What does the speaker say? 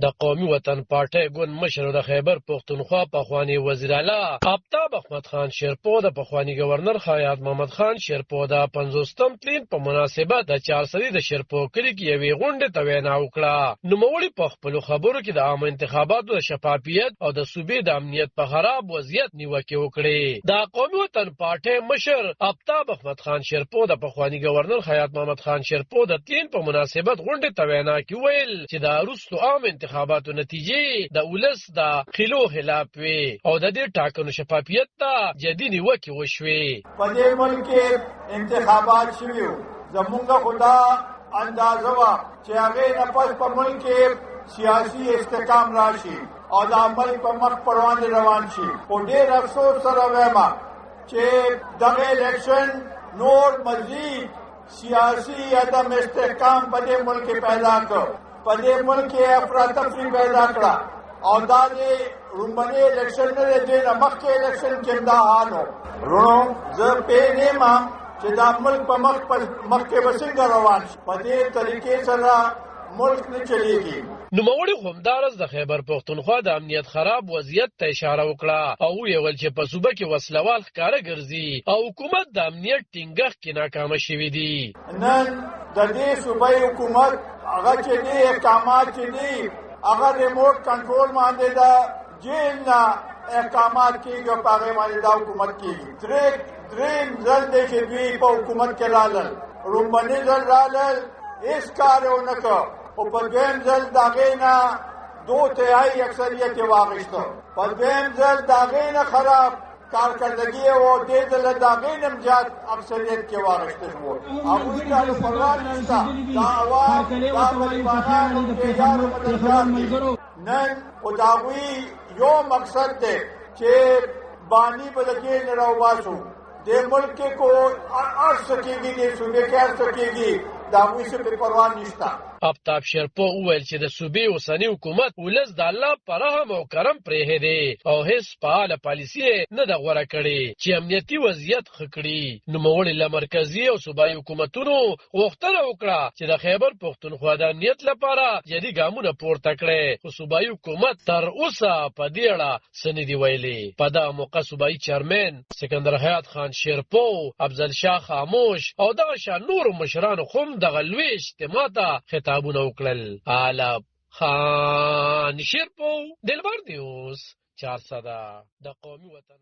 د قومي وطن پارټۍ ګوند مشر د خیبر پښتونخوا پخوانی وزیر اعلی آفتاب احمد خان شیرپو د پخوانی گورنر خیاط محمد خان شیرپو د 50م تلین په مناسبت د چارسدي د شیرپو کلی کې یوې غونډې ته وینا وکړه. نوموړي په خپلو خبرو کې د عامه انتخاباتو د شفافیت او د صوبې د امنیت په خراب وضعیت نیوکې وکړې. د قومي وطن پارټۍ مشر آفتاب احمد خان شیرپو د پخوانی گورنر خیاط محمد خان شیرپو د تلین په مناسبت غونډې ته وینا کې ویل چې د وروستو عام انتخاباتو نتیجې د ولس د خلو خلاف وي او د دې ټاکنو شفافیت ته جدي نیوکې وشوې. په دې ملک کې انتخابات شوي زمونږ خدا اندازه وا چې هغه نه پس په ملک کې سیاسي استحکام راشي او د عمل په مخ پروان روان شي. په ډېر افسوس سره وایم چې دغه الیکشن نور مزید سیاسی عدم استحکام په دې ملک پیدا کړ، په دې ملک افراطفری پیدا کړه او دا دې رومبني الیکشن نه دی نه مخکې الیکشن کې دا حال و. ورونو زه پې نیمه چې دا ملک په مخکې به څنګه روان شي. په دې طریقې سره ملک نه چلیږي. نوموړي همدارس د خیبر پښتونخوا د امنیت خراب وضعیت ته اشاره وکړه او ویل چې په صوبه کې وسلوال ښکاره ګرځي او حکومت د امنیت ټینګښت کې ناکامه شوي دي. نن د دې صوبایي حکومت هغه چې دي احکامات چې دي هغه ریموټ کنټرول باندې د جیل نه احکامات کېږي او په هغې باندې دا حکومت کېږي. درېیم ځل دی چې دوی په حکومت کې رالل، لومړني ځل رالل هېڅ کار یې ونه کړ او په دویم ځل د هغې نه 2/3 اکثریت یې واخیسته. په دویم ځل د هغې نه خراب کارکردګي او دې ځل د هغې نه زیات اکثریت کې واخیسته شو. هغوی ته پروا نشته، دا عوام دا غریبانان او بېګارو مددګار دي. نن خو د هغوی یو مقصد دی چې بانی به د دې نه راوباسو. دې ملک کې کو هر څه کېږي، دې صوبې کې هر څه کېږي، د هغوی څه پرې پروا نشته. آفتاب شیرپو وویل چې د صوبې اوسني حکومت ولس د الله په رحم او کرم پرېښی او هیڅ فعاله پالیسي نه ده غوره کړې چې امنیتي وضعیت ښه کړي. نوموړي له مرکزي او صوبایي حکومتونو غوښتنه وکړه چې د خیبر پښتونخوا د امنیت لپاره جدي ګامونه پورته کړي، خو صوبایي حکومت تر اوسه په دې اړه څه نه دي ویلي. په دغه موقع صوبایي چیرمن سکندر حیات خان شیرپو، افضل شاه خاموش او دغه شان نورو مشرانو هم دغه لوی اجتماع ته خطابونه وکړل. علب خان شیرپو، دلبر نیوز، 400 د قومي وطن